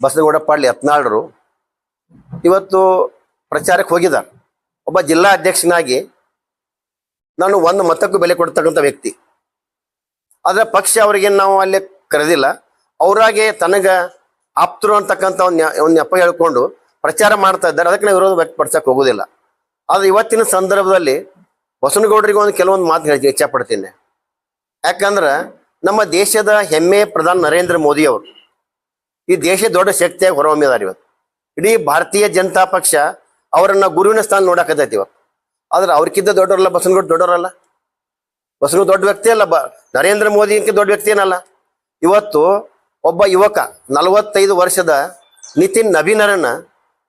ಬಸನಗೌಡ ಪಾಟೀಲ್ ಯತ್ನಾಳರು ಇವತ್ತು ಪ್ರಚಾರಕ್ಕೆ ಹೋಗಿದ್ದಾರೆ. ಒಬ್ಬ ಜಿಲ್ಲಾ ಅಧ್ಯಕ್ಷನಾಗಿ ನಾನು ಒಂದು ಮತಕ್ಕೂ ಬೆಲೆ ಕೊಡ್ತಕ್ಕಂಥ ವ್ಯಕ್ತಿ. ಆದ್ರೆ ಪಕ್ಷ ಅವರಿಗೆ ನಾವು ಅಲ್ಲಿ ಕರೆದಿಲ್ಲ. ಅವರಾಗೆ ತನಗ ಆಪ್ತರು ಅಂತಕ್ಕಂಥ ಒಂದು ನೆಪ ಹೇಳ್ಕೊಂಡು ಪ್ರಚಾರ ಮಾಡ್ತಾ ಇದ್ದಾರೆ. ಅದಕ್ಕೆ ನಾವು ವಿರೋಧ ವ್ಯಕ್ತಪಡಿಸಕ್ಕೆ ಹೋಗೋದಿಲ್ಲ. ಆದ್ರೆ ಇವತ್ತಿನ ಸಂದರ್ಭದಲ್ಲಿ ಬಸನಗೌಡರಿಗೆ ಒಂದು ಕೆಲವೊಂದು ಮಾತು ಹೇಳಿ ಇಚ್ಛೆ ಪಡ್ತೀನಿ. ಯಾಕಂದ್ರೆ ನಮ್ಮ ದೇಶದ ಹೆಮ್ಮೆ ಪ್ರಧಾನಿ ನರೇಂದ್ರ ಮೋದಿ ಅವರು ಈ ದೇಶ ದೊಡ್ಡ ಶಕ್ತಿಯಾಗಿ ಹೊರಹೊಮ್ಮಿದ್ದಾರೆ. ಇವತ್ತು ಇಡೀ ಭಾರತೀಯ ಜನತಾ ಪಕ್ಷ ಅವರನ್ನ ಗುರುವಿನ ಸ್ಥಾನ ನೋಡಕತ್ತೈತಿ ಇವತ್ತು. ಆದ್ರೆ ಅವ್ರಕ್ಕಿಂತ ದೊಡ್ಡವರಲ್ಲ ಬಸನಗೌಡ, ದೊಡ್ಡವರಲ್ಲ. ಬಸನಗೌಡ ದೊಡ್ಡ ವ್ಯಕ್ತಿ ಅಲ್ಲ, ನರೇಂದ್ರ ಮೋದಿ ದೊಡ್ಡ ವ್ಯಕ್ತಿ ಏನಲ್ಲ. ಇವತ್ತು ಒಬ್ಬ ಯುವಕ 45 ವರ್ಷದ ನಿತಿನ್ ನವೀನರನ್ನ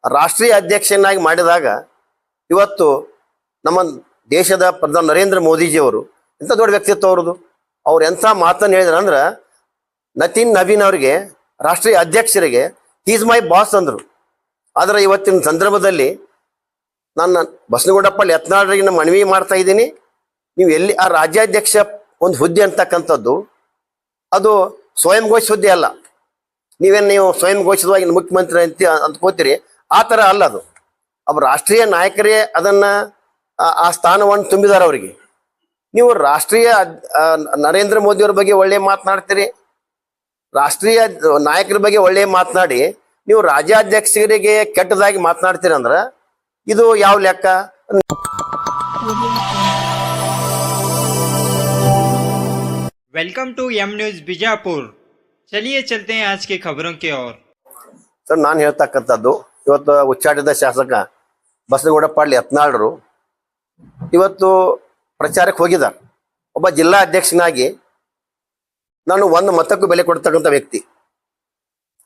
ರಾಷ್ಟ್ರೀಯ ಅಧ್ಯಕ್ಷನಾಗಿ ಮಾಡಿದಾಗ ಇವತ್ತು ನಮ್ಮ ದೇಶದ ಪ್ರಧಾನಿ ನರೇಂದ್ರ ಮೋದಿಜಿಯವರು ಎಂಥ ದೊಡ್ಡ ವ್ಯಕ್ತಿತ್ವ ಅವ್ರದ್ದು. ಅವ್ರು ಎಂಥ ಮಾತನ್ನು ಹೇಳಿದ್ರು ಅಂದ್ರೆ, ನಿತಿನ್ ನವೀನ್ ಅವರಿಗೆ ರಾಷ್ಟ್ರೀಯ ಅಧ್ಯಕ್ಷರಿಗೆ ಈಸ್ ಮೈ ಬಾಸ್ ಅಂದರು. ಆದರೆ ಇವತ್ತಿನ ಸಂದರ್ಭದಲ್ಲಿ ನಾನು ಬಸನಗೌಡ ಯತ್ನಾಳರಿಗೆ ಮನವಿ ಮಾಡ್ತಾ ಇದ್ದೀನಿ, ನೀವು ಎಲ್ಲಿ ಆ ರಾಜ್ಯಾಧ್ಯಕ್ಷ ಒಂದು ಹುದ್ದೆ ಅಂತಕ್ಕಂಥದ್ದು ಅದು ಸ್ವಯಂ ಘೋಷಿತ ಹುದ್ದೆ ಅಲ್ಲ. ನೀವು ಸ್ವಯಂ ಘೋಷಿತವಾಗಿ ಮುಖ್ಯಮಂತ್ರಿ ಅಂತ ಅಂದ್ಕೋತೀರಿ, ಆ ಥರ ಅಲ್ಲ ಅದು. ರಾಷ್ಟ್ರೀಯ ನಾಯಕರೇ ಅದನ್ನ ಆ ಸ್ಥಾನವನ್ನು ತುಂಬಿದಾರೆ ಅವರಿಗೆ. ನೀವು ರಾಷ್ಟ್ರೀಯ ನರೇಂದ್ರ ಮೋದಿ ಅವ್ರ ಬಗ್ಗೆ ಒಳ್ಳೆ ಮಾತನಾಡ್ತೀರಿ, ರಾಷ್ಟ್ರೀಯ ನಾಯಕರ ಬಗ್ಗೆ ಒಳ್ಳೆ ಮಾತನಾಡಿ ನೀವು ರಾಜ್ಯಾಧ್ಯಕ್ಷರಿಗೆ ಕೆಟ್ಟದಾಗಿ ಮಾತನಾಡ್ತೀರಂದ್ರ ಇದು ಯಾವ ಲೆಕ್ಕ? Welcome to M news Bijapur. चलिए चलते हैं आज की खबरों की ओर। ಸರ್, ನಾನು ಹೇಳ್ತಕ್ಕಂಥದ್ದು ಇವತ್ತು ಉಚ್ಚಾಟಿತ ಶಾಸಕ ಬಸನಗೌಡ ಪಾಟೀಲ್ ಯತ್ನಾಳರು ಇವತ್ತು ಪ್ರಚಾರಕ್ಕೆ ಹೋಗಿದ್ದಾರೆ. ಒಬ್ಬ ಜಿಲ್ಲಾ ಅಧ್ಯಕ್ಷನಾಗಿ ನಾನು ಒಂದು ಮತಕ್ಕೂ ಬೆಲೆ ಕೊಡ್ತಕ್ಕಂಥ ವ್ಯಕ್ತಿ.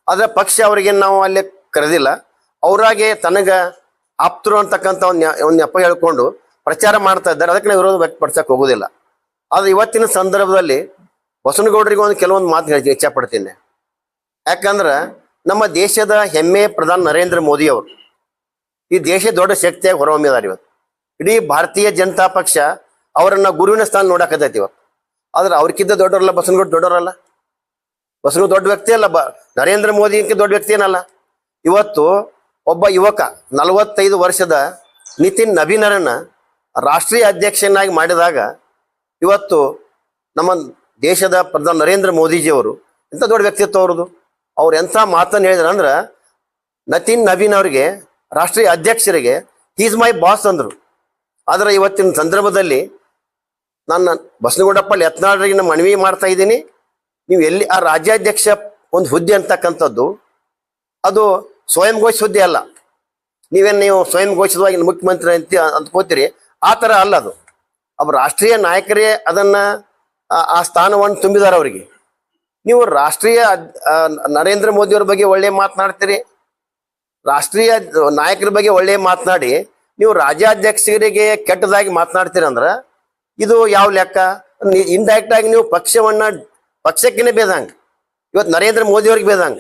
ಆದ್ರೆ ಪಕ್ಷ ಅವರಿಗೆ ನಾವು ಅಲ್ಲಿ ಕರೆದಿಲ್ಲ. ಅವರಾಗೆ ತನಗ ಆಪ್ತರು ಅಂತಕ್ಕಂಥ ಒಂದು ನೆಪ ಹೇಳ್ಕೊಂಡು ಪ್ರಚಾರ ಮಾಡ್ತಾ ಇದ್ದಾರೆ. ಅದಕ್ಕೆ ನಾವು ವಿರೋಧ ವ್ಯಕ್ತಪಡಿಸಕ್ಕೆ ಹೋಗೋದಿಲ್ಲ. ಆದ್ರೆ ಇವತ್ತಿನ ಸಂದರ್ಭದಲ್ಲಿ ಬಸನಗೌಡರಿಗೆ ಒಂದು ಕೆಲವೊಂದು ಮಾತು ಹೇಳಿ ಇಚ್ಛೆ ಪಡ್ತೀನಿ. ಯಾಕಂದ್ರೆ ನಮ್ಮ ದೇಶದ ಹೆಮ್ಮೆ ಪ್ರಧಾನಿ ನರೇಂದ್ರ ಮೋದಿ ಅವರು ಈ ದೇಶ ದೊಡ್ಡ ಶಕ್ತಿಯಾಗಿ ಹೊರಹೊಮ್ಮಿದ್ದಾರೆ. ಇವತ್ತು ಇಡೀ ಭಾರತೀಯ ಜನತಾ ಪಕ್ಷ ಅವರನ್ನ ಗುರುವಿನ ಸ್ಥಾನ ನೋಡಕತ್ತೈತಿ ಇವತ್ತು. ಆದ್ರೆ ಅವ್ರಕ್ಕಿಂತ ದೊಡ್ಡವರಲ್ಲ ಬಸನಗೌಡ, ದೊಡ್ಡವರಲ್ಲ. ಬಸನಗೌಡ ದೊಡ್ಡ ವ್ಯಕ್ತಿ ಅಲ್ಲ, ನರೇಂದ್ರ ಮೋದಿ ದೊಡ್ಡ ವ್ಯಕ್ತಿ ಏನಲ್ಲ. ಇವತ್ತು ಒಬ್ಬ ಯುವಕ 45 ವರ್ಷದ ನಿತಿನ್ ನವೀನರನ್ನ ರಾಷ್ಟ್ರೀಯ ಅಧ್ಯಕ್ಷನಾಗಿ ಮಾಡಿದಾಗ ಇವತ್ತು ನಮ್ಮ ದೇಶದ ಪ್ರಧಾನಿ ನರೇಂದ್ರ ಮೋದಿಜಿಯವರು ಎಂಥ ದೊಡ್ಡ ವ್ಯಕ್ತಿತ್ವ ಅವ್ರದ್ದು. ಅವ್ರು ಎಂಥ ಮಾತನ್ನು ಹೇಳಿದ್ರು ಅಂದ್ರೆ, ನಿತಿನ್ ನವೀನ್ ಅವರಿಗೆ ರಾಷ್ಟ್ರೀಯ ಅಧ್ಯಕ್ಷರಿಗೆ ಈಸ್ ಮೈ ಬಾಸ್ ಅಂದರು. ಆದರೆ ಇವತ್ತಿನ ಸಂದರ್ಭದಲ್ಲಿ ನಾನು ಬಸನಗೌಡ ಯತ್ನಾಳರಿಗೆ ಮನವಿ ಮಾಡ್ತಾ ಇದ್ದೀನಿ, ನೀವು ಎಲ್ಲಿ ಆ ರಾಜ್ಯಾಧ್ಯಕ್ಷ ಒಂದು ಹುದ್ದೆ ಅಂತಕ್ಕಂಥದ್ದು ಅದು ಸ್ವಯಂ ಘೋಷಿತ ಹುದ್ದೆ ಅಲ್ಲ. ನೀವು ಸ್ವಯಂ ಘೋಷಿತವಾಗಿ ಮುಖ್ಯಮಂತ್ರಿ ಅಂತ ಅಂದ್ಕೋತೀರಿ, ಆ ಥರ ಅಲ್ಲ ಅದು. ರಾಷ್ಟ್ರೀಯ ನಾಯಕರೇ ಅದನ್ನ ಆ ಸ್ಥಾನವನ್ನು ತುಂಬಿದಾರೆ ಅವರಿಗೆ. ನೀವು ರಾಷ್ಟ್ರೀಯ ನರೇಂದ್ರ ಮೋದಿ ಅವ್ರ ಬಗ್ಗೆ ಒಳ್ಳೆ ಮಾತನಾಡ್ತೀರಿ, ರಾಷ್ಟ್ರೀಯ ನಾಯಕರ ಬಗ್ಗೆ ಒಳ್ಳೆ ಮಾತನಾಡಿ ನೀವು ರಾಜ್ಯಾಧ್ಯಕ್ಷರಿಗೆ ಕೆಟ್ಟದಾಗಿ ಮಾತನಾಡ್ತೀರಂದ್ರ ಇದು ಯಾವ ಲೆಕ್ಕ? ಇಂಡೈರೆಕ್ಟ್ ಆಗಿ ನೀವು ಪಕ್ಷಕ್ಕಿನೇ ಬೇದಂಗ, ಇವತ್ತು ನರೇಂದ್ರ ಮೋದಿ ಅವ್ರಿಗೆ ಬೇದಂಗ.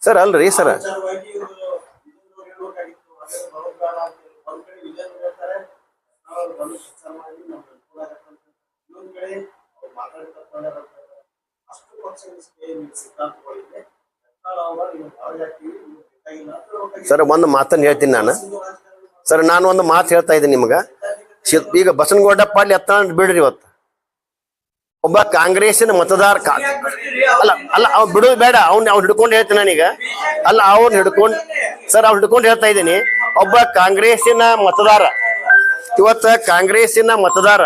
ಸರ್ ಅಲ್ರಿ ಸರ್, ಸರ್ ಒಂದು ಮಾತನ್ನು ಹೇಳ್ತೀನಿ ನಾನು. ಸರ್, ನಾನು ಒಂದು ಮಾತು ಹೇಳ್ತಾ ಇದ್ದೀನಿ ನಿಮ್ಗ. ಈಗ ಬಸನಗೌಡ ಪಾಟೀಲ್ ಯತ್ನಾಳ್ ಬಿಡ್ರಿ, ಇವತ್ತು ಒಬ್ಬ ಕಾಂಗ್ರೆಸ್ಸಿನ ಮತದಾರ ಅಲ್ಲ ಅವ್ನು ಬಿಡೋದು ಬೇಡ, ಅವ್ನು ಹಿಡ್ಕೊಂಡು ಹೇಳ್ತೀನಿ ನಾನೀಗ. ಅಲ್ಲ, ಅವ್ನು ಹಿಡ್ಕೊಂಡು ಅವ್ನು ಹಿಡ್ಕೊಂಡು ಹೇಳ್ತಾ ಇದ್ದೀನಿ. ಒಬ್ಬ ಕಾಂಗ್ರೆಸ್ಸಿನ ಮತದಾರ ಇವತ್ತ ಕಾಂಗ್ರೆಸ್ಸಿನ ಮತದಾರ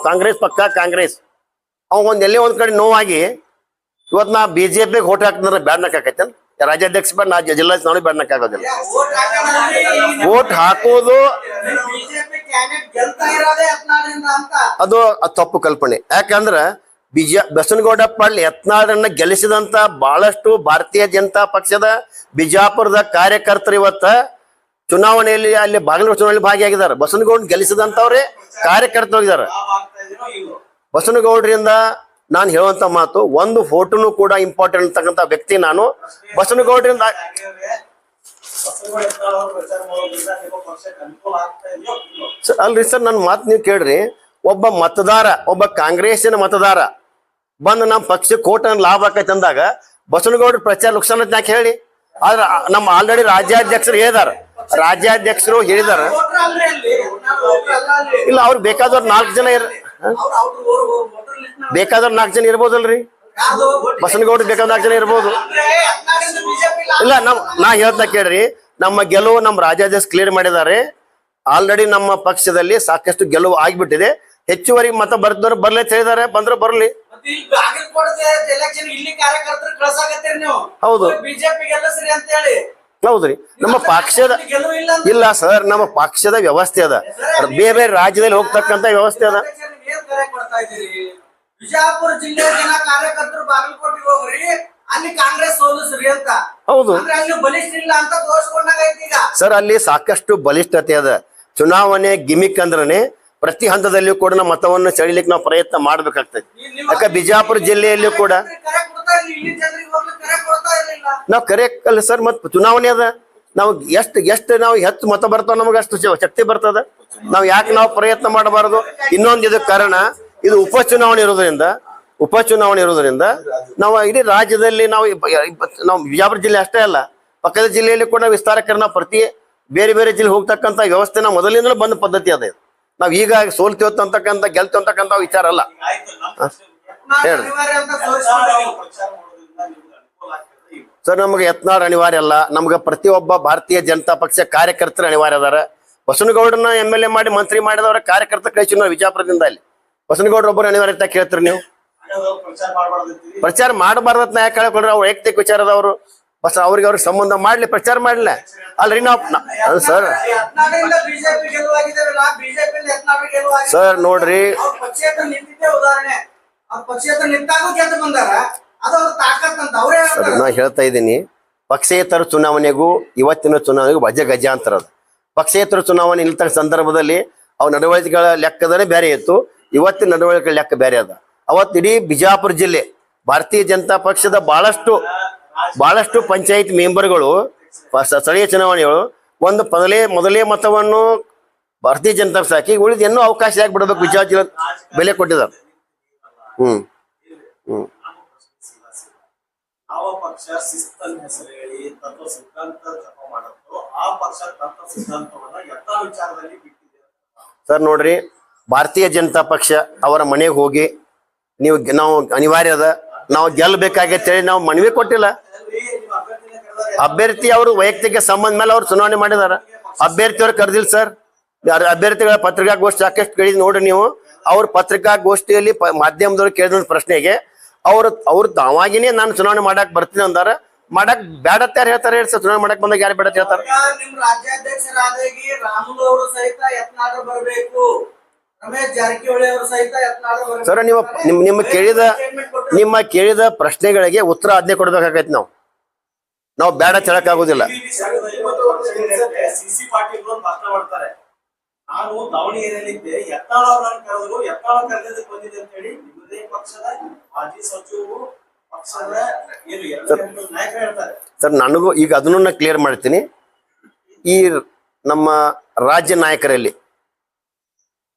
ಕಾಂಗ್ರೆಸ್ ಪಕ್ಕ ಕಾಂಗ್ರೆಸ್ ಅವ್ ಎಲ್ಲೇ ಒಂದ್ ಕಡೆ ನೋವಾಗಿ ಇವತ್ತು ನಾ ಬಿಜೆಪಿಗೆ ಓಟ್ ಹಾಕ್ತಂದ್ರೆ ಬ್ಯಾಡ್ನಕ್ಕಾಕೈತೆ. ರಾಜ್ಯಾಧ್ಯಕ್ಷ ಬೇಡ, ನಾ ಜಿಲ್ಲಾ ಚುನಾವಣೆ ಬ್ಯಾಡ್ನಕ್ಕಾಗೋದಿಲ್ಲ. ಓಟ್ ಹಾಕೋದು ಅದು ತಪ್ಪು ಕಲ್ಪನೆ. ಯಾಕಂದ್ರ ಬಸನಗೌಡ ಪಾಟೀಲ್ ಯತ್ನಾಳರನ್ನ ಗೆಲ್ಲಿಸಿದಂತ ಬಹಳಷ್ಟು ಭಾರತೀಯ ಜನತಾ ಪಕ್ಷದ ಬಿಜಾಪುರದ ಕಾರ್ಯಕರ್ತರು ಇವತ್ತ ಚುನಾವಣೆಯಲ್ಲಿ ಅಲ್ಲಿ ಬಾಗಲಕೋಟೆ ಚುನಾವಣೆಯಲ್ಲಿ ಭಾಗಿಯಾಗಿದ್ದಾರೆ. ಬಸನಗೌಡ ಗೆಲ್ಲಿಸಿದಂತವ್ರೆ ಕಾರ್ಯಕರ್ತರಾಗಿದ್ದಾರೆ. ಬಸನಗೌಡರಿಂದ ನಾನು ಹೇಳುವಂತ ಮಾತು, ಒಂದು ಫೋಟೋನು ಕೂಡ ಇಂಪಾರ್ಟೆಂಟ್ ಅಂತಕ್ಕಂಥ ವ್ಯಕ್ತಿ ನಾನು. ಬಸನಗೌಡರಿಂದ ಅಲ್ರಿ ಸರ್, ನನ್ನ ಮಾತು ನೀವು ಕೇಳ್ರಿ. ಒಬ್ಬ ಮತದಾರ, ಒಬ್ಬ ಕಾಂಗ್ರೆಸ್ಸಿನ ಮತದಾರ ಬಂದು ನಮ್ಮ ಪಕ್ಷಕ್ಕೆ ಕೋಟ ಲಾಭ ಆಕೈತೆ ಅಂದಾಗ ಬಸವನಗೌಡ್ರ ಪ್ರಚಾರ ನುಕ್ಸಾನ ಅಂತ ಯಾಕೆ ಹೇಳಿ? ಆದ್ರೆ ನಮ್ಮ ಆಲ್ರೆಡಿ ರಾಜ್ಯಾಧ್ಯಕ್ಷರು ಹೇಳಿದಾರ, ರಾಜ್ಯಾಧ್ಯಕ್ಷರು ಹೇಳಿದಾರ. ಇಲ್ಲ, ಅವ್ರು ಬೇಕಾದವ್ರು 4 ಜನ ಬೇಕಾದವ್ರು 4 ಜನ ಇರ್ಬೋದಲ್ರಿ. ಬಸವನಗೌಡ್ರ ಬೇಕಾದ 4 ಜನ ಇರ್ಬೋದು. ಇಲ್ಲ, ನಾ ಹೇಳ್ತಾ ಕೇಳ್ರಿ, ನಮ್ಮ ಗೆಲುವು ನಮ್ಮ ರಾಜ್ಯಾಧ್ಯಕ್ಷ ಕ್ಲಿಯರ್ ಮಾಡಿದ್ದಾರೆ. ಆಲ್ರೆಡಿ ನಮ್ಮ ಪಕ್ಷದಲ್ಲಿ ಸಾಕಷ್ಟು ಗೆಲುವು ಆಗಿಬಿಟ್ಟಿದೆ. ಹೆಚ್ಚುವರಿ ಮತ ಬರ್ದವ್ರು ಬರ್ಲಿ ಅಂತ ಹೇಳಿದಾರೆ, ಬಂದ್ರೆ ಬರ್ಲಿ. ಹೌದು ಹೌದ್ರಿ, ನಮ್ಮ ಪಕ್ಷದ ಇಲ್ಲ ಸರ್, ನಮ್ಮ ಪಕ್ಷದ ವ್ಯವಸ್ಥೆ ಅದ, ಬೇರೆ ಬೇರೆ ರಾಜ್ಯದಲ್ಲಿ ಹೋಗ್ತಕ್ಕಂತ ವ್ಯವಸ್ಥೆ ಅದ. ಬಿಜಾಪುರ ಜಿಲ್ಲೆ ಜನ ಕಾರ್ಯಕರ್ತರು ಬಾಗಲಕೋಟೆಗೆ ಹೋಗ್ರಿ, ಅಲ್ಲಿ ಕಾಂಗ್ರೆಸ್ ಸೋಲಿಸ್ರಿ ಅಂತ. ಹೌದು ಅಲ್ಲಿ ಬಲಿಷ್ಠ ಇಲ್ಲ ಅಂತ ತೋರಿಸ್ಕೊಂಡಾಗೈತಿ ಈಗ. ಸರ್, ಅಲ್ಲಿ ಸಾಕಷ್ಟು ಬಲಿಷ್ಠತೆ ಅದ. ಚುನಾವಣೆ ಗಿಮಿಕ್ ಅಂದ್ರನೆ ಪ್ರತಿ ಹಂತದಲ್ಲಿಯೂ ಕೂಡ ನಮ್ಮ ಮತವನ್ನು ಸೆಳಿಲಿಕ್ಕೆ ನಾವು ಪ್ರಯತ್ನ ಮಾಡ್ಬೇಕಾಗ್ತದೆ. ಯಾಕೆ ಬಿಜಾಪುರ ಜಿಲ್ಲೆಯಲ್ಲಿಯೂ ಕೂಡ ನಾವು ಕರೆಕ್ಟ್ ಅಲ್ಲ ಸರ್. ಮತ್ ಚುನಾವಣೆ ಅದ, ನಾವು ಎಷ್ಟು ನಾವು ಹೆಚ್ಚು ಮತ ಬರ್ತಾವ ನಮಗೆ ಅಷ್ಟು ಶಕ್ತಿ ಬರ್ತದ. ನಾವು ಯಾಕೆ ನಾವು ಪ್ರಯತ್ನ ಮಾಡಬಾರದು? ಇನ್ನೊಂದು ಇದಕ್ಕೆ ಕಾರಣ, ಇದು ಉಪಚುನಾವಣೆ ಇರೋದ್ರಿಂದ ನಾವು ಇಡೀ ರಾಜ್ಯದಲ್ಲಿ ನಾವು ಬಿಜಾಪುರ ಜಿಲ್ಲೆ ಅಷ್ಟೇ ಅಲ್ಲ, ಪಕ್ಕದ ಜಿಲ್ಲೆಯಲ್ಲಿ ಕೂಡ ವಿಸ್ತಾರಕರ ನಾವು ಪ್ರತಿ ಬೇರೆ ಬೇರೆ ಜಿಲ್ಲೆ ಹೋಗ್ತಕ್ಕಂಥ ವ್ಯವಸ್ಥೆ ನಾವು ಮೊದಲಿಂದಲೂ ಬಂದ ಪದ್ಧತಿ ಅದ. ನಾವು ಈಗ ಸೋಲ್ತೀವತ್ತು ಅಂತಕ್ಕಂಥ ಗೆಲ್ತೀವಿ ಅಂತಕ್ಕಂಥ ವಿಚಾರ ಅಲ್ಲ. ಹೇಳ್ರಿ ಸರ್, ನಮ್ಗೆ ಯತ್ನಾಳ್ ಅನಿವಾರ್ಯ ಅಲ್ಲ, ನಮ್ಗೆ ಪ್ರತಿಯೊಬ್ಬ ಭಾರತೀಯ ಜನತಾ ಪಕ್ಷ ಕಾರ್ಯಕರ್ತರು ಅನಿವಾರ್ಯ ಅದಾರ. ಬಸವನಗೌಡರನ್ನ MLA ಮಾಡಿ ಮಂತ್ರಿ ಮಾಡಿದವರ ಕಾರ್ಯಕರ್ತ ಕಳಿಸಿ ನಾವು ವಿಜಯಪುರದಿಂದ. ಅಲ್ಲಿ ಬಸವನಗೌಡ್ರ ಒಬ್ಬರು ಅನಿವಾರ್ಯತೆ ಕೇಳ್ತೀರಿ ನೀವು? ಪ್ರಚಾರ ಮಾಡಬಾರ್ದತ್ ನಾ ಯಾಕೆ ಹೇಳ್ಕೊಡ್ರಿ? ಅವ್ರ ವೈಯಕ್ತಿಕ ವಿಚಾರದವರು, ಬಸ್ ಅವ್ರಿಗೆ ಸಂಬಂಧ ಮಾಡ್ಲಿ, ಪ್ರಚಾರ ಮಾಡ್ಲಿ. ಅಲ್ರಿ ನಾವು ಸರ್ ನೋಡ್ರಿ, ನಾ ಹೇಳ್ತಾ ಇದ್ದೀನಿ, ಪಕ್ಷೇತರ ಚುನಾವಣೆಗೂ ಇವತ್ತಿನ ಚುನಾವಣೆಗೂ ಗಜ ಅಂತರ ಅದು. ಪಕ್ಷೇತರ ಚುನಾವಣೆ ನಿಲ್ತ ಸಂದರ್ಭದಲ್ಲಿ ಅವ್ ನಡವಳಿಕೆಗಳ ಲೆಕ್ಕದನೇ ಬೇರೆ ಇತ್ತು, ಇವತ್ತಿನ ನಡವಳಿಕೆ ಲೆಕ್ಕ ಬೇರೆ ಅದ. ಅವತ್ತು ಇಡೀ ಬಿಜಾಪುರ ಜಿಲ್ಲೆ ಭಾರತೀಯ ಜನತಾ ಪಕ್ಷದ ಬಹಳಷ್ಟು ಪಂಚಾಯತ್ ಮೆಂಬರ್ಗಳು ಸ್ಥಳೀಯ ಚುನಾವಣೆಗಳು ಒಂದು ಮೊದಲೇ ಮತವನ್ನು ಭಾರತೀಯ ಜನತಾ ಪಕ್ಷ ಹಾಕಿ ಉಳಿದ ಇನ್ನೂ ಅವಕಾಶ ಯಾಕೆ ಬಿಡಬೇಕು? ಬಿಜಾಪುರ ಜಿಲ್ಲೆ ಬೆಲೆ ಕೊಟ್ಟಿದ್ದಾರೆ. ಸರ್ ನೋಡ್ರಿ, ಭಾರತೀಯ ಜನತಾ ಪಕ್ಷ ಅವರ ಮನೆಗೆ ಹೋಗಿ ನಾವು ಅನಿವಾರ್ಯ ಅದ, ನಾವು ಗೆಲ್ಲಬೇಕಾಗೈತೆ ಹೇಳಿ ನಾವು ಮನವಿ ಕೊಟ್ಟಿಲ್ಲ. ಅಭ್ಯರ್ಥಿ ಅವರು ವೈಯಕ್ತಿಕ ಸಂಬಂಧ ಮೇಲೆ ಅವ್ರು ಚುನಾವಣೆ ಮಾಡಿದಾರ. ಅಭ್ಯರ್ಥಿಯವ್ರು ಕರೆದಿಲ್ಲ ಸರ್. ಅಭ್ಯರ್ಥಿಗಳ ಪತ್ರಿಕಾಗೋಷ್ಠಿ ಸಾಕಷ್ಟು ಕೇಳಿದ್ ನೋಡ್ರಿ ನೀವು. ಅವ್ರ ಪತ್ರಿಕಾಗೋಷ್ಠಿಯಲ್ಲಿ ಮಾಧ್ಯಮದವ್ರು ಕೇಳಿದ ಪ್ರಶ್ನೆಗೆ ಅವ್ರು ತಾವಾಗಿನೇ ನಾನು ಚುನಾವಣೆ ಮಾಡಕ್ ಬರ್ತೀನಿ ಅಂದಾರ. ಮಾಡಕ್ ಬ್ಯಾಡತ್ತ ಯಾರು ಹೇಳ್ತಾರೆ ಹೇಳಿ ಸರ್? ಚುನಾವಣೆ ಮಾಡಕ್ ಬಂದಾಗ ಯಾರು ಬೇಡ ಹೇಳ್ತಾರೆ? ನಿಮ್ ರಾಜ್ಯಾಧ್ಯಕ್ಷರಾದಾಗಿ ರಾಮುಲು ಅವರು ಸಹಿತ ಯತ್ನಾಳ್ ಬರಬೇಕು, ರಮೇಶ್ ಜಾರಕಿಹೊಳಿ ಅವರು ಸಹಿತ ಯತ್ನಾಳ್ ಬರಬೇಕು. ಸರ್, ನಿಮ್ಮ ಕೇಳಿದ ಪ್ರಶ್ನೆಗಳಿಗೆ ಉತ್ತರ ಅದನ್ನೇ ಕೊಡ್ಬೇಕಾಗೈತಿ. ನಾವು ಬೇಡ ಹೇಳಕ್ ಆಗುದಿಲ್ಲ. ಸಿಸಿ ಪಾಟೀಲ್ ಭಾಷಣ ಮಾಡ್ತಾರೆ, ನಾನು ದಾವಣಗೆರೆಯಲ್ಲಿದ್ದೆ, ಯತ್ನಾಳ್ ಅವ್ರನ್ನ ಕರೆದ್ರು, ಯತ್ನಾಳ್ ಕರೆದಕ್ಕೆ ಬಂದಿದೆ ಅಂತ ಹೇಳಿ ನಿಮ್ಮದೇ ಪಕ್ಷದ ಮಾಜಿ ಸಚಿವರು ಪಕ್ಷದ ನಾಯಕರು ಹೇಳ್ತಾರೆ. ಸರ್, ನನಗೂ ಈಗ ಅದನ್ನು ಕ್ಲಿಯರ್ ಮಾಡ್ತೀನಿ. ಈ ನಮ್ಮ ರಾಜ್ಯ ನಾಯಕರಲ್ಲಿ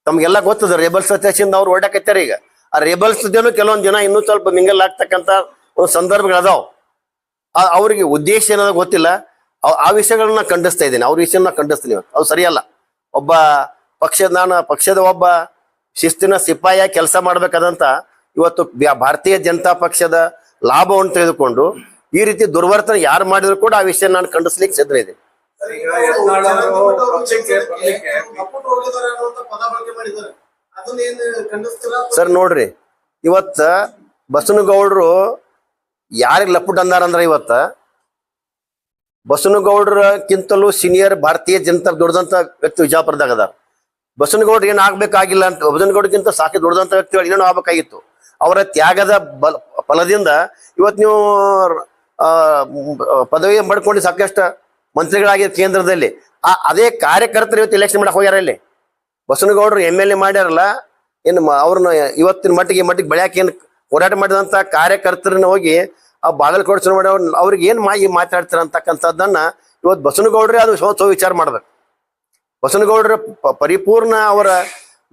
ತಮ್ಗೆಲ್ಲ ಗೊತ್ತದ, ರೇಬಲ್ಸ್ ಅತ್ಯಾಚಿಂದ ಅವ್ರು ಓಡಾಕತ್ತಾರೆ. ಈಗ ಆ ರೇಬಲ್ಸ್ ಜನ ಕೆಲವೊಂದು ಜನ ಇನ್ನೂ ಸ್ವಲ್ಪ ಮಿಂಗಲ್ ಆಗ್ತಕ್ಕಂಥ ಒಂದು ಸಂದರ್ಭಗಳದಾವ್. ಅವ್ರಿಗೆ ಉದ್ದೇಶ ಏನದ ಗೊತ್ತಿಲ್ಲ. ಆ ವಿಷಯಗಳನ್ನ ಖಂಡಿಸ್ತಾ ಇದ್ದೀನಿ, ಅವ್ರ ವಿಷಯನ ಖಂಡಿಸ್ತೀನಿ. ಅವು ಸರಿಯಲ್ಲ. ಒಬ್ಬ ಪಕ್ಷದ ಒಬ್ಬ ಶಿಸ್ತಿನ ಸಿಪಾಯಿಯಾಗಿ ಕೆಲಸ ಮಾಡ್ಬೇಕಾದಂತ ಇವತ್ತು ಭಾರತೀಯ ಜನತಾ ಪಕ್ಷದ ಲಾಭವನ್ನು ತೆಗೆದುಕೊಂಡು ಈ ರೀತಿ ದುರ್ವರ್ತನೆ ಯಾರು ಮಾಡಿದ್ರು ಕೂಡ ಆ ವಿಷಯ ನಾನು ಖಂಡಿಸ್ಲಿಕ್ಕೆ ಸಿದ್ಧ ಇದೆ. ಸರ್ ನೋಡ್ರಿ, ಇವತ್ತ ಬಸವನಗೌಡರು ಯಾರಿಗೆ ಲಪುಟ್ ಅಂದಾರಂದ್ರ, ಇವತ್ತ ಬಸವನಗೌಡರಕ್ಕಿಂತಲೂ ಸೀನಿಯರ್ ಭಾರತೀಯ ಜನತಾ ದುಡ್ದಂತ ವ್ಯಕ್ತಿ ವಿಜಯಪುರದಾಗ ಅದಾರ. ಬಸವನಗೌಡ್ರು ಏನ್ ಆಗ್ಬೇಕಾಗಿಲ್ಲ ಅಂತ, ಬಸವನಗೌಡಕ್ಕಿಂತ ಸಾಕಿ ದುಡ್ದಂತ ವ್ಯಕ್ತಿಗಳು ಏನೇನು ಆಗ್ಬೇಕಾಗಿತ್ತು. ಅವರ ತ್ಯಾಗದ ಫಲದಿಂದ ಇವತ್ತು ನೀವು ಪದವಿ ಪಡ್ಕೊಂಡು ಸಾಕಷ್ಟು ಮಂತ್ರಿಗಳಾಗಿದ್ದ ಕೇಂದ್ರದಲ್ಲಿ. ಅದೇ ಕಾರ್ಯಕರ್ತರು ಇವತ್ತು ಎಲೆಕ್ಷನ್ ಮಾಡಕ್ ಹೋಗ್ಯಾರ. ಇಲ್ಲಿ ಬಸವನಗೌಡರು MLA ಮಾಡ್ಯಾರಲ್ಲ, ಏನು ಅವ್ರನ್ನ ಇವತ್ತಿನ ಮಟ್ಟಿಗೆ ಬೆಳ್ಯಾಕ ಏನ್ ಹೋರಾಟ ಮಾಡಿದಂತ ಕಾರ್ಯಕರ್ತರನ್ನ ಹೋಗಿ ಆ ಬಾಗಲಕೋಟೆ ಚುನಾವಣೆ ಅವ್ರಿಗೆ ಏನ್ ಮಾತಾಡ್ತಾರ ಅಂತಕ್ಕಂಥದ್ದನ್ನ ಇವತ್ತು ಬಸವನಗೌಡ್ರೆ ಅದು ಸೋ ವಿಚಾರ ಮಾಡ್ಬೇಕು. ಬಸವನಗೌಡರ ಪರಿಪೂರ್ಣ ಅವರ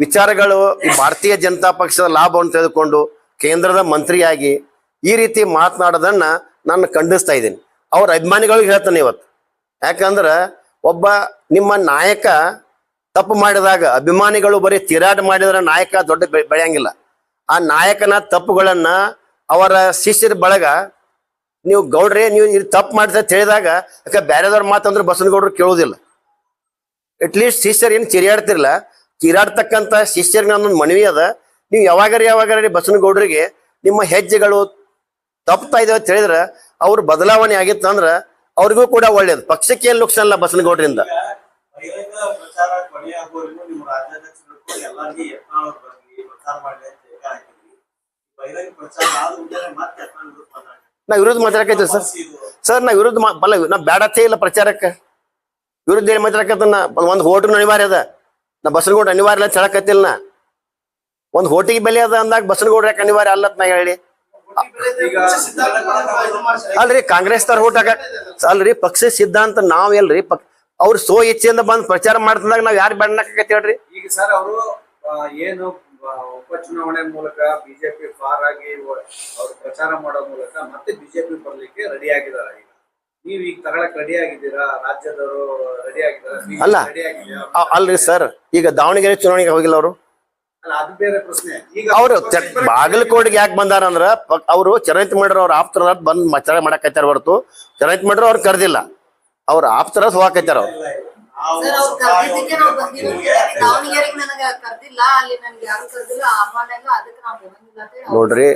ವಿಚಾರಗಳು ಈ ಭಾರತೀಯ ಜನತಾ ಪಕ್ಷದ ಲಾಭವನ್ನು ತೆಗೆದುಕೊಂಡು ಕೇಂದ್ರದ ಮಂತ್ರಿಯಾಗಿ ಈ ರೀತಿ ಮಾತನಾಡೋದನ್ನ ನಾನು ಖಂಡಿಸ್ತಾ ಇದ್ದೀನಿ. ಅವ್ರ ಅಭಿಮಾನಿಗಳಿಗೆ ಹೇಳ್ತಾನೆ ಇವತ್ತು. ಯಾಕಂದ್ರೆ ಒಬ್ಬ ನಿಮ್ಮ ನಾಯಕ ತಪ್ಪು ಮಾಡಿದಾಗ ಅಭಿಮಾನಿಗಳು ಬರೀ ತಿರಾಟ ಮಾಡಿದ್ರೆ ನಾಯಕ ದೊಡ್ಡ ಬೆಳೆಯಂಗಿಲ್ಲ. ಆ ನಾಯಕನ ತಪ್ಪುಗಳನ್ನ ಅವರ ಶಿಷ್ಯರ ಬಳಗ ನೀವು ಗೌಡ್ರೆ ನೀವು ತಪ್ಪು ಮಾಡಿದ್ರೆ ತಿಳಿದಾಗ ಯಾಕೆ ಬೇರೆದವ್ರ ಮಾತಂದ್ರೆ ಬಸವನಗೌಡರು ಕೇಳೋದಿಲ್ಲ. ಅಟ್ಲೀಸ್ಟ್ ಶಿಷ್ಯರು ಏನು ಚಿರಿಯಾಡ್ತಿರಲ್ಲ, ಚಿರಾಡ್ತಕ್ಕಂಥ ಶಿಷ್ಯರಿಗೆ ನನ್ನೊಂದು ಮನವಿ ಅದ, ನೀವು ಯಾವಾಗರಿ ಬಸವನಗೌಡರಿಗೆ ನಿಮ್ಮ ಹೆಜ್ಜೆಗಳು ತಪ್ತಾ ಇದಾವೆ ತಿಳಿದ್ರೆ ಅವ್ರ ಬದಲಾವಣೆ ಆಗಿತ್ತಂದ್ರ ಅವ್ರಿಗೂ ಕೂಡ ಒಳ್ಳೇದು. ಪಕ್ಷಕ್ಕೆ ಏನು ಲುಕ್ಷಣ ಅಲ್ಲ ಬಸವನಗೌಡರಿಂದ. ಬಹಿರಂಗ ಪ್ರಚಾರ ಕೊನೆಯಾಗುವವರೆಗೂ ನಿಮ್ಮ ರಾಜ್ಯಾಧ್ಯಕ್ಷರು ಎಲ್ಲರಿಗೂ ಯತ್ನಾಳ್ ಬಗ್ಗೆ ಪ್ರಚಾರ ಮಾಡಲಿ ಅಂತ ಹಾಕಿದ್ವಿ. ಬಹಿರಂಗ ಪ್ರಚಾರ ಆದ ಕೂಡಲೇ ಮತ್ತೆ ಯತ್ನಾಳ್ ವಿರುದ್ಧ ಮಾತಾಡಿ ನಾ ವಿರುದ್ಧ ಮಾತಾಡಕೈತಿ ಸರ್ ನಾ ವಿರುದ್ಧ ನಾ ಬ್ಯಾಡತ್ತೇ ಇಲ್ಲ ಪ್ರಚಾರಕ್ಕೆ. ವಿರುದ್ಧ ಏನ್ ಮಾತಾಡಕತ್ತ ಒಂದು ಹೋಟು ಅನಿವಾರ್ಯ ಅದ. ನಾ ಬಸವನಗೌಡ ಅನಿವಾರ್ಯ ಇಲ್ಲ ಹೇಳಕತ್ತಿಲ್ಲ. ನಾ ಒಂದು ಹೋಟಿಗೆ ಬೆಲೆ ಅದ ಅಂದಾಗ ಬಸವನಗೌಡ್ರ ಯಾಕೆ ಅನಿವಾರ್ಯ ಅಲ್ಲತ್ ನಾ ಹೇಳಿ. ಅಲ್ರಿ ಕಾಂಗ್ರೆಸ್ ತರ ಹೋಟ್ ಹಾಕ ಅಲ್ರಿ ಪಕ್ಷ ಸಿದ್ಧಾಂತ ನಾವ್ ಎಲ್ರಿ ಅವ್ರು ಸೋ ಇಚ್ಛೆಯಿಂದ ಬಂದ್ ಪ್ರಚಾರ ಮಾಡ್ತಿದಾಗ ನಾವ್ ಯಾರು ಬೇಡಕೈತಿ ಹೇಳ್ರಿ. ಈಗ ಸರ್ ಅವರು ಏನು ಉಪಚುನಾವಣೆ ಮೂಲಕ ಬಿಜೆಪಿ ಫಾರ್ ಆಗಿ ಅವ್ರು ಪ್ರಚಾರ ಮಾಡೋ ಮೂಲಕ ಮತ್ತೆ ಬಿಜೆಪಿ ಬರ್ಲಿಕ್ಕೆ ರೆಡಿ ಆಗಿದ್ದಾರೆ. ಈಗ ನೀವ್ ಈಗ ತಗೊಳಕ್ ರೆಡಿ ಆಗಿದ್ದೀರಾ? ರಾಜ್ಯದವರು ರೆಡಿ ಆಗಿದ್ದಾರೆ? ಅಲ್ಲ ರೆಡಿ ಆಗಿದ್ದೀರಾ? ಅಲ್ರಿ ಸರ್, ಈಗ ದಾವಣಗೆರೆ ಚುನಾವಣೆಗೆ ಹೋಗಿಲ್ಲ ಅವರು. ಅದು ಬೇರೆ ಪ್ರಶ್ನೆ. ಈಗ ಅವ್ರು ಬಾಗಲಕೋಟೆಗೆ ಯಾಕೆ ಬಂದಾರ ಅಂದ್ರ ಅವ್ರು ಚರಂತ್ ಮಾಡ್ರ ಅವ್ರ ಆಪ್ತರ ಬಂದ್ ಪ್ರಚಾರ ಮಾಡಕತ್ತಾರ ಹೊರತು ಚರಂತ್ ಮಾಡ್ರ ಅವ್ರು ಕರ್ದಿಲ್ಲ. ಅವ್ರ ಆಪ್ತರ ಹೋಗಾಕತ್ತಾರ ಅವ್ರು. ನೋಡ್ರಿ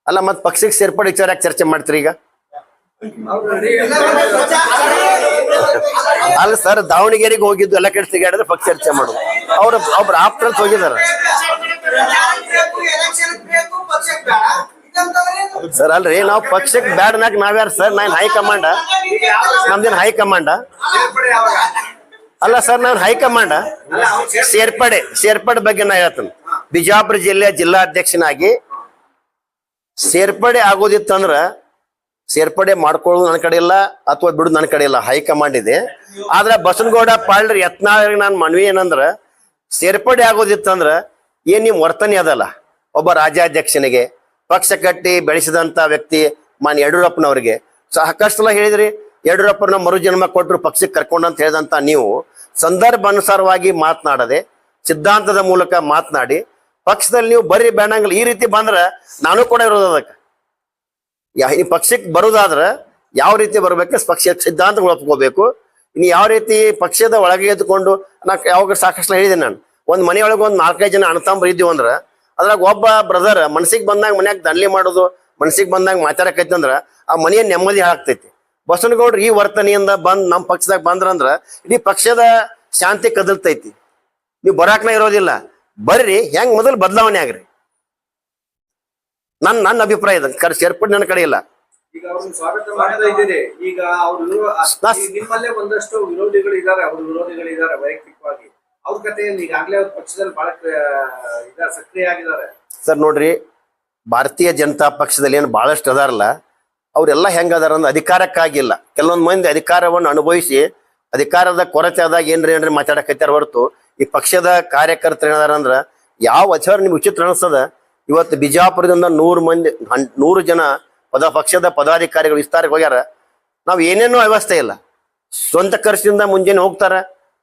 ಅಲ್ಲ ಮತ್ ಪಕ್ಷಕ್ಕೆ ಸೇರ್ಪಡೆ ವಿಚಾರ ಯಾಕೆ ಚರ್ಚೆ ಮಾಡ್ತೀರಿ ಈಗ? ಅಲ್ಲ ಸರ್, ದಾವಣಗೆರೆಗೆ ಹೋಗಿದ್ದು ಎಲ್ಲ ಕಡೆ ಸಿಗಾಡಿದ್ರೆ ಪಕ್ಷ ಚರ್ಚೆ ಮಾಡೋದು. ಅವ್ರ ಆಪ್ತರ ಹೋಗಿದಾರ ಸರ್. ಅಲ್ರಿ ನಾವು ಪಕ್ಷಕ್ಕೆ ಬ್ಯಾಡ್ನಾಗ ನಾವ್ಯಾರ ಸರ್? ನಾನು ಹೈಕಮಾಂಡ, ನಮ್ದೇನ್ ಹೈಕಮಾಂಡ ಅಲ್ಲ ಸರ್, ನಾನು ಹೈಕಮಾಂಡ. ಸೇರ್ಪಡೆ ಬಗ್ಗೆ ನಾ ಹೇಳ್ತೇನೆ. ಬಿಜಾಪುರ ಜಿಲ್ಲೆಯ ಜಿಲ್ಲಾಧ್ಯಕ್ಷನಾಗಿ ಸೇರ್ಪಡೆ ಆಗೋದಿತ್ತಂದ್ರ ಸೇರ್ಪಡೆ ಮಾಡ್ಕೊಳ್ಳೋದು ನನ್ನ ಕಡೆ ಇಲ್ಲ ಅಥವಾ ಬಿಡುದು ನನ್ನ ಕಡೆ ಇಲ್ಲ, ಹೈಕಮಾಂಡ್ ಇದೆ. ಆದ್ರೆ ಬಸವನಗೌಡ ಪಾಳ್ರಿ ಯತ್ನಾಳ್ ನಾನು ಮನವಿ ಏನಂದ್ರ ಸೇರ್ಪಡೆ ಆಗೋದಿತ್ತಂದ್ರ ಏನ್ ನಿಮ್ ವರ್ತನೆ ಅದಲ್ಲ ಒಬ್ಬ ರಾಜ್ಯಾಧ್ಯಕ್ಷನಿಗೆ ಪಕ್ಷ ಕಟ್ಟಿ ಬೆಳೆಸಿದಂತ ವ್ಯಕ್ತಿ ಮಾನ್ಯ ಯಡಿಯೂರಪ್ಪನವ್ರಿಗೆ ಸಾಕಷ್ಟೆಲ್ಲ ಹೇಳಿದ್ರಿ. ಯಡಿಯೂರಪ್ಪನ ಮರುಜನ್ಮ ಕೊಟ್ಟರು ಪಕ್ಷಕ್ಕೆ ಕರ್ಕೊಂಡಂತ ಹೇಳಿದಂತ ನೀವು ಸಂದರ್ಭ ಅನುಸಾರವಾಗಿ ಮಾತನಾಡದೆ ಸಿದ್ಧಾಂತದ ಮೂಲಕ ಮಾತನಾಡಿ ಪಕ್ಷದಲ್ಲಿ ನೀವು ಬರ್ರಿ ಬೇಡಂಗಿಲ್ಲ ಈ ರೀತಿ ಬಂದ್ರ ನಾನು ಕೂಡ ಇರೋದು ಅದಕ್ಕೆ. ಈ ಪಕ್ಷಕ್ಕೆ ಬರೋದಾದ್ರ ಯಾವ ರೀತಿ ಬರ್ಬೇಕು, ಪಕ್ಷ ಸಿದ್ಧಾಂತಗಳು ಒಪ್ಕೋಬೇಕು. ಇನ್ನು ಯಾವ ರೀತಿ ಪಕ್ಷದ ಒಳಗೆ ಎದ್ದುಕೊಂಡು ನಾ ಯಾವಾಗ ಸಾಕಷ್ಟು ಹೇಳಿದ್ದೀನಿ. ನಾನು ಒಂದ್ ಮನೆಯೊಳಗೆ ಒಂದ್ 4-5 ಜನ ಅಣ್ಣತಂಬ್ರು ಇದ್ದೀವಿ ಅಂದ್ರ ಅದ್ರಾಗ ಒಬ್ಬ ಬ್ರದರ್ ಮನ್ಸಿಗೆ ಬಂದಾಗ ಮನ್ಯಾಗ ದಂಡ್ಲಿ ಮಾಡೋದು, ಮನ್ಸಿಗೆ ಬಂದಾಗ ಮಾತಾಡಕೈತಿ ಅಂದ್ರ ಆ ಮನೆಯ ನೆಮ್ಮದಿ ಹಾಕ್ತೈತಿ. ಬಸವನಗೌಡ್ರು ಈ ವರ್ತನೆಯಿಂದ ಬಂದ್ ನಮ್ಮ ಪಕ್ಷದಾಗ ಬಂದ್ರಂದ್ರ ಇಡೀ ಪಕ್ಷದ ಶಾಂತಿ ಕದಲ್ತೈತಿ. ನೀವು ಬರಾಕ್ನ ಇರೋದಿಲ್ಲ, ಬರ್ರಿ ಹೆಂಗ್ ಮೊದಲು ಬದಲಾವಣೆ ಆಗ್ರಿ. ನನ್ನ ಅಭಿಪ್ರಾಯ ಇದೆ. ಸೇರ್ಪಡೆ ನನ್ನ ಕಡೆ ಇಲ್ಲ. ಈಗ ಅವ್ರನ್ನ ಸ್ವಾಗತ ಮಾಡ್ತಾ ಇದ್ದೀರಿ. ಈಗ ಅವರು ನಿಮ್ಮಲ್ಲೇ ಒಂದಷ್ಟು ವಿರೋಧಿಗಳಿದ್ದಾರೆ, ವೈಯಕ್ತಿಕವಾಗಿ ಅವ್ರ ಕತೆ ಈಗಾಗಲೇ ಅವ್ರ ಪಕ್ಷದಲ್ಲಿ ಬಹಳ ಸಕ್ರಿಯ ಆಗಿದ್ದಾರೆ. ಸರ್ ನೋಡ್ರಿ, ಭಾರತೀಯ ಜನತಾ ಪಕ್ಷದಲ್ಲಿ ಏನು ಬಹಳಷ್ಟು ಅದಾರಲ್ಲ ಅವ್ರೆಲ್ಲ ಹೆಂಗದಾರ ಅಂದ್ರೆ ಅಧಿಕಾರಕ್ಕಾಗಿಲ್ಲ. ಕೆಲವೊಂದು ಮಂದಿ ಅಧಿಕಾರವನ್ನು ಅನುಭವಿಸಿ ಅಧಿಕಾರದ ಕೊರತೆ ಆದಾಗ ಏನ್ರಿ ಮಾತಾಡಕತ್ತಾರ ಹೊರತು ಈ ಪಕ್ಷದ ಕಾರ್ಯಕರ್ತರು ಏನದಾರ ಅಂದ್ರ ಯಾವ ವಿಚಾರ ನಿಮ್ಗೆ ವಿಚಿತ್ರ ಅನಿಸ್ತದ. ಇವತ್ತು ಬಿಜಾಪುರದಿಂದ 100 ಜನ ಪಕ್ಷದ ಪದಾಧಿಕಾರಿಗಳು ವಿಸ್ತಾರಕ್ಕೆ ಹೋಗ್ಯಾರ. ನಾವ್ ಏನೇನೋ ವ್ಯವಸ್ಥೆ ಇಲ್ಲ. ಸ್ವಂತ ಖರ್ಚಿನಿಂದ ಮುಂಜಾನೆ ಹೋಗ್ತಾರ,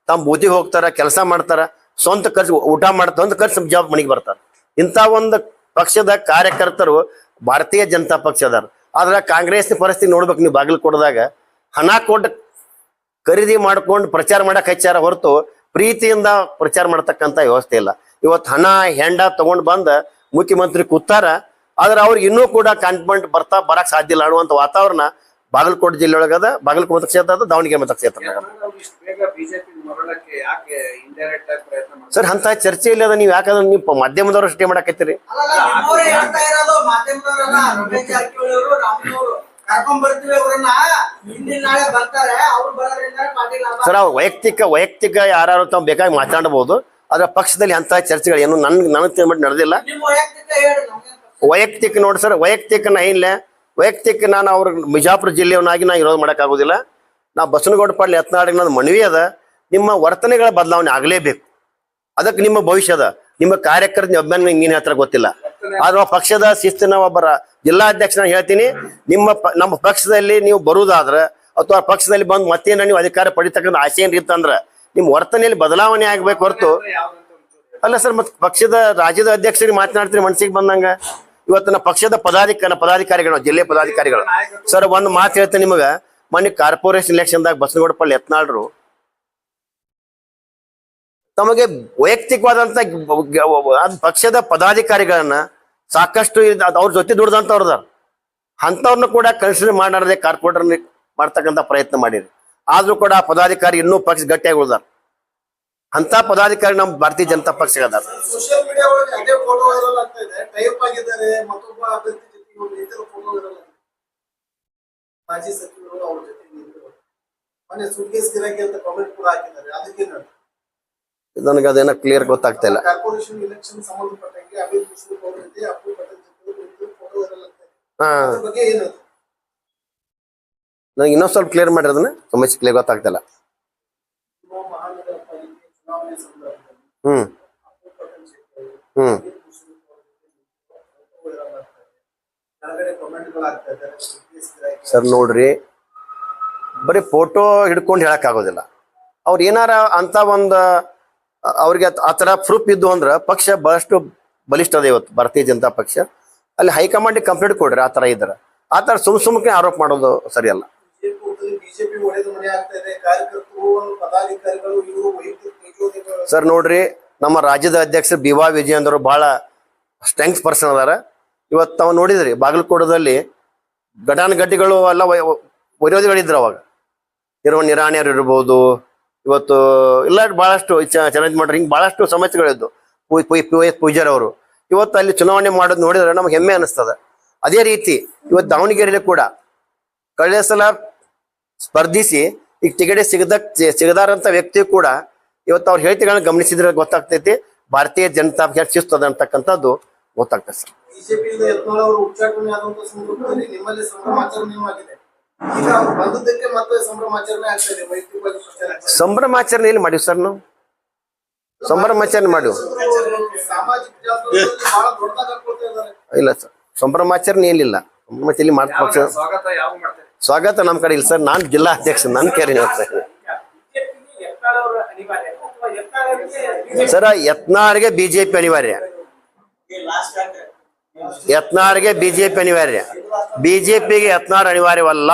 ತಮ್ಮ ಬೂದಿಗೆ ಹೋಗ್ತಾರ, ಕೆಲಸ ಮಾಡ್ತಾರ, ಸ್ವಂತ ಖರ್ಚು ಊಟ ಮಾಡ್ತಾರ, ಒಂದು ಖರ್ಚು ಜಾಬ್ ಮನೆಗೆ ಬರ್ತಾರ. ಇಂಥ ಒಂದು ಪಕ್ಷದ ಕಾರ್ಯಕರ್ತರು ಭಾರತೀಯ ಜನತಾ ಪಕ್ಷದಾರ. ಆದ್ರೆ ಕಾಂಗ್ರೆಸ್ ಪರಿಸ್ಥಿತಿ ನೋಡ್ಬೇಕು ನೀವು. ಬಾಗಲಕೋಟದಾಗ ಹಣ ಕೊಟ್ಟು ಖರೀದಿ ಮಾಡ್ಕೊಂಡು ಪ್ರಚಾರ ಮಾಡಕ್ ಹಚ್ಚಾರ ಹೊರತು ಪ್ರೀತಿಯಿಂದ ಪ್ರಚಾರ ಮಾಡತಕ್ಕಂತ ವ್ಯವಸ್ಥೆ ಇಲ್ಲ. ಇವತ್ತು ಹಣ ಹೆಂಡ ತಗೊಂಡ್ ಬಂದ ಮುಖ್ಯಮಂತ್ರಿ ಕೂತಾರ. ಆದ್ರೆ ಅವ್ರಿಗೆ ಇನ್ನೂ ಕೂಡ ಕಾನ್ಫಿಡೆಂಟ್ ಬರಕ್ ಸಾಧ್ಯ ಇಲ್ಲ ಅನ್ನುವಂತ ವಾತಾವರಣ ಬಾಗಲಕೋಟೆ ಜಿಲ್ಲೆ ಒಳಗದ. ಬಾಗಲಕೋಟೆ ಮತಕ್ಷೇತ್ರ ಅದ, ದಾವಣಗೆರೆ ಮತಕ್ಷೇತ್ರ. ಸರ್ ಅಂತ ಚರ್ಚೆ ಇಲ್ಲ. ನೀವು ಯಾಕಂದ್ರೆ ನೀವು ಮಾಧ್ಯಮದವ್ರು ಅಷ್ಟೇ ಮಾಡಕತ್ತೀರಿ. ಸರ್ ಅವ್ರು ವೈಯಕ್ತಿಕ ಯಾರು ತಾವು ಬೇಕಾಗಿ ಮಾತಾಡಬಹುದು. ಆದ್ರೆ ಪಕ್ಷದಲ್ಲಿ ಅಂತ ಚರ್ಚೆಗಳು ಏನು ನನಗೆ ತಿಳಿದ್ಬಿಟ್ಟು ನಡೆದಿಲ್ಲ. ವೈಯಕ್ತಿಕ ನೋಡಿ ಸರ್, ವೈಯಕ್ತಿಕ ನಾ ಇಲ್ಲ ವೈಯಕ್ತಿಕ ನಾನು ಅವ್ರ ಬಿಜಾಪುರ ಜಿಲ್ಲೆಯವನಾಗಿ ನಾ ವಿರೋಧ ಮಾಡೋಕ್ಕಾಗೋದಿಲ್ಲ. ನಾ ಬಸನಗೌಡ ಪಾಟೀಲ್ ಯತ್ನಾಳಿಗೆ ನನ್ನ ಮನವಿ ಅದ, ನಿಮ್ಮ ವರ್ತನೆಗಳ ಬದಲಾವಣೆ ಆಗಲೇಬೇಕು. ಅದಕ್ಕೆ ನಿಮ್ಮ ಭವಿಷ್ಯದ ನಿಮ್ಮ ಕಾರ್ಯಕರ್ತ ಅಭಿಮಾನಿ ಹಿಂಗೇನು ಹೇಳ್ತಾರೆ ಗೊತ್ತಿಲ್ಲ. ಆದ್ರೆ ಪಕ್ಷದ ಶಿಸ್ತಿನ ಒಬ್ಬರ ಜಿಲ್ಲಾಧ್ಯಕ್ಷ ನಾನು ಹೇಳ್ತೀನಿ, ನಮ್ಮ ಪಕ್ಷದಲ್ಲಿ ನೀವು ಬರುವುದಾದ್ರೆ ಅಥವಾ ಪಕ್ಷದಲ್ಲಿ ಬಂದು ಮತ್ತೇನ ನೀವು ಅಧಿಕಾರ ಪಡಿತಕ್ಕಂಥ ಆಸೆ ಏನಿತ್ತಂದ್ರೆ ನಿಮ್ಮ ವರ್ತನೆಯಲ್ಲಿ ಬದಲಾವಣೆ ಆಗ್ಬೇಕು ಹೊರತು ಅಲ್ಲ ಸರ್. ಮತ್ತೆ ಪಕ್ಷದ ರಾಜ್ಯದ ಅಧ್ಯಕ್ಷರಿಗೆ ಮಾತನಾಡ್ತೀನಿ ಮನಸ್ಸಿಗೆ ಬಂದಂಗ. ಇವತ್ತಿನ ಪಕ್ಷದ ಪದಾಧಿಕಾರಿಗಳು ಜಿಲ್ಲೆ ಪದಾಧಿಕಾರಿಗಳು ಸರ್ ಒಂದು ಮಾತು ಹೇಳ್ತೇನೆ ನಿಮಗ. ಮೊನ್ನೆ ಕಾರ್ಪೊರೇಷನ್ ಎಲೆಕ್ಷನ್ದಾಗ ಬಸನಗೌಡ ಪಾಟೀಲ್ ಯತ್ನಾಳ್ರು ತಮಗೆ ವೈಯಕ್ತಿಕವಾದಂತ ಪಕ್ಷದ ಪದಾಧಿಕಾರಿಗಳನ್ನ ಸಾಕಷ್ಟು ಅವ್ರ ಜೊತೆ ದುಡ್ದಂತವ್ರದ ಅಂತವ್ರನ್ನ ಕೂಡ ಕನ್ಸಿಡರ್ ಮಾಡಾರದೆ ಕಾರ್ಪೊರೇಟರ್ ಮಾಡ್ತಕ್ಕಂಥ ಪ್ರಯತ್ನ ಮಾಡಿರಿ. ಆದ್ರೂ ಕೂಡ ಆ ಪದಾಧಿಕಾರಿ ಇನ್ನೂ ಪಕ್ಷ ಗಟ್ಟಿಯಾಗಿ ಉಳ್ದಾರ. ಅಂತ ಪದಾಧಿಕಾರಿ ನಮ್ಮ ಭಾರತೀಯ ಜನತಾ ಪಕ್ಷ ಅದಾರ. ಸೋಷಿಯಲ್ ಮೀಡಿಯಾ ಒಳಗೆ ಅದೇ ಫೋಟೋ ವೈರಲ್ ಆಗ್ತಾ ಇದೆ. ಟೈಪ್ ಆಗಿದ್ದಾರೆ ಮತ್ತೊಬ್ಬ ಅಭ್ಯರ್ಥಿ ಜೊತೆ ಇವರು ಇತರ ಫೋಟೋ ವೈರಲ್ ಆಗಿದೆ. ಮಾಜಿ ಸಚಿವರು ಅವ್ರ ಜೊತೆ ನಿಂತಿದ್ದಾರೆ. ಮೊನ್ನೆ ಸುಟ್ಕೇಸ್ ಗಿರಾಕಿ ಅಂತ ಕಾಮೆಂಟ್ ಕೂಡ ಹಾಕಿದ್ದಾರೆ. ಅದಕ್ಕೆ ನನಗೆ ಅದೇನೋ ಕ್ಲಿಯರ್ ಗೊತ್ತಾಗ್ತಾ ಇಲ್ಲ. ಕಾರ್ಪೊರೇಷನ್ ಎಲೆಕ್ಷನ್ ಸಂಬಂಧಪಟ್ಟಂಗೆ ಅಭಿವೃದ್ಧಿ ಮುಸ್ಲಿಂ ಅವ್ರ ಜೊತೆ ಅಪ್ಪು ಪಟೇಲ್ ಜೊತೆ ಫೋಟೋ ವೈರಲ್ ಆಗ್ತಾ ಇದೆ. ಅದ್ರ ಬಗ್ಗೆ ಏನು ನನಗೆ ಇನ್ನೊಂದು ಸ್ವಲ್ಪ ಕ್ಲಿಯರ್ ಮಾಡಿ ಅದನ್ನ ಸಮಸ್ಯೆ ಕ್ಲಿಯರ್ ಗೊತ್ತಾಗ್ತಾ ಇಲ್ಲ. ಮಹಾನಗರ ಪಾಲಿಕೆ ಚುನಾವಣೆ ಸಂದರ್ಭದಲ್ಲಿ ಹ್ಮ್ ಅಪ್ಪು ಪಟೇಲ್ ಜೊತೆ ಹ್ಮ್ ಮುಸ್ಲಿಂ ಅವ್ರ ಜೊತೆ ಫೋಟೋ ವೈರಲ್ ಆಗ್ತಾ ಇದೆ. ಕೆಳಗಡೆ ಕಾಮೆಂಟ್ಗಳು ಆಗ್ತಾ ಇದ್ದಾರೆ. ಸುಟ್ಕೇಸ್ ಗಿರಾಕಿ ಸರ್ ನೋಡ್ರಿ, ಬರೀ ಫೋಟೋ ಹಿಡ್ಕೊಂಡು ಹೇಳಕ್ ಆಗೋದಿಲ್ಲ. ಅವ್ರು ಏನಾರ ಅಂತ ಒಂದು ಅವ್ರಿಗೆ ಆ ಥರ ಪ್ರೂಫ್ ಇದ್ದು ಅಂದ್ರೆ ಪಕ್ಷ ಬಹಳಷ್ಟು ಬಲಿಷ್ಠ ಅದ ಇವತ್ತು ಭಾರತೀಯ ಜನತಾ ಪಕ್ಷ. ಅಲ್ಲಿ ಹೈಕಮಾಂಡ್ ಕಂಪ್ಲೇಂಟ್ ಕೊಡ್ರಿ ಆ ಥರ ಇದ್ರೆ. ಆ ಥರ ಸುಮ್ಮನೆ ಆರೋಪ ಮಾಡೋದು ಸರಿಯಲ್ಲ. ಬಿಜೆಪಿ ಒಡೆದು ಮನೆ ಆಗ್ತಾ ಇದೆ. ಕಾರ್ಯಕರ್ತರು ಪದಾಧಿಕಾರಿಗಳು ಇವರು ವೈಯಕ್ತಿಕ ಸರ್ ನೋಡ್ರಿ, ನಮ್ಮ ರಾಜ್ಯದ ಅಧ್ಯಕ್ಷರು ಬಿ.ವಾ. ವಿಜಯೇಂದ್ರ ಬಹಳ ಸ್ಟ್ರೆಂಗ್ಸ್ ಪರ್ಸನ್ ಅದಾರ. ಇವತ್ತು ತಾವು ನೋಡಿದ್ರಿ ಬಾಗಲಕೋಟದಲ್ಲಿ ಘಟಾನುಘಟಿಗಳು ಎಲ್ಲ ವಿರೋಧಿಗಳಿದ್ರು. ಅವಾಗ ಇರುವ ನಿರಾಣಿಯರು ಇರ್ಬೋದು, ಇವತ್ತು ಇಲ್ಲ ಬಹಳಷ್ಟು ಚಾಲೆಂಜ್ ಮಾಡ್ರಿ, ಹಿಂಗೆ ಬಹಳಷ್ಟು ಸಮಸ್ಯೆಗಳಿದ್ದು. ಪೂಜಾರಿ ಅವರು ಇವತ್ತು ಅಲ್ಲಿ ಚುನಾವಣೆ ಮಾಡೋದು ನೋಡಿದ್ರೆ ನಮ್ಗೆ ಹೆಮ್ಮೆ ಅನಿಸ್ತದ. ಅದೇ ರೀತಿ ಇವತ್ತು ದಾವಣಗೆರೆಯಲ್ಲಿ ಕೂಡ ಕಳೆದ ಸಲ ಸ್ಪರ್ಧಿಸಿ ಈಗ ಟಿಕೆಟ್ ಸಿಗದಾರಂತ ವ್ಯಕ್ತಿ ಕೂಡ ಇವತ್ತು ಅವ್ರ ಹೇಳಿಕೆಗಳನ್ನ ಗಮನಿಸಿದ್ರೆ ಗೊತ್ತಾಗ್ತೈತಿ ಭಾರತೀಯ ಜನತಾ ಪಕ್ಷ ಶಿಸ್ತದ ಅಂತಕ್ಕಂಥದ್ದು ಗೊತ್ತಾಗ್ತದೆ ಸರ್. ಬಿಜೆಪಿಯಿಂದ ಯತ್ನಾಳ್ ಅವರು ಉಚ್ಚಾಟನೆ ಆದಂತ ಸಂದರ್ಭದಲ್ಲಿ ನಿಮ್ಮಲ್ಲಿ ಸಂಭ್ರಮಾಚರಣೆಯೂ ಆಗಿದೆ. ಈಗ ಅವರು ಬಂದದ್ದಕ್ಕೆ ಮತ್ತೆ ಸಂಭ್ರಮಾಚರಣೆ ಆಗ್ತಾ ಇದೆ. ವೈಯಕ್ತಿಕವಾಗಿ ಪ್ರಚಾರ ಆಗ್ತಾ ಇದೆ. ಸಂಭ್ರಮಾಚರಣೆ ಎಲ್ಲಿ ಮಾಡಿವಿ ಸರ್ ನಾವು? ಸಂಭ್ರಮಾಚರಣೆ ಮಾಡಿವಿ ಸಾಮಾಜಿಕ ಜಾಲತಾಣದಲ್ಲಿ ಬಹಳ ದೊಡ್ಡದಾಗಿ ಹಾಕೊಳ್ತಾ ಇದ್ದಾರೆ. ಇಲ್ಲ ಸರ್, ಸಂಭ್ರಮಾಚರಣೆ ಏನಿಲ್ಲ. ಸಂಭ್ರಮಾಚರಣೆ ಮಾಡ್ತ ಪಕ್ಷ ಸ್ವಾಗತ ಯಾವ ಮಾಡ್ತಾರೆ? ಸ್ವಾಗತ ನಮ್ಮ ಕಡೆ ಇಲ್ಲ ಸರ್. ನಾನು ಜಿಲ್ಲಾ ಅಧ್ಯಕ್ಷ, ನನ್ನ ಕೇರಿ ಹೇಳ್ತಾ ಇದ್ದೀನಿ ಸರ್. ಯತ್ನಾಳ್ಗೆ ಬಿಜೆಪಿ ಅನಿವಾರ್ಯ. ಯತ್ನಾಳ್ಗೆ ಬಿಜೆಪಿ ಅನಿವಾರ್ಯ. ಬಿಜೆಪಿಗೆ ಯತ್ನಾಳ್ ಅನಿವಾರ್ಯವಲ್ಲ.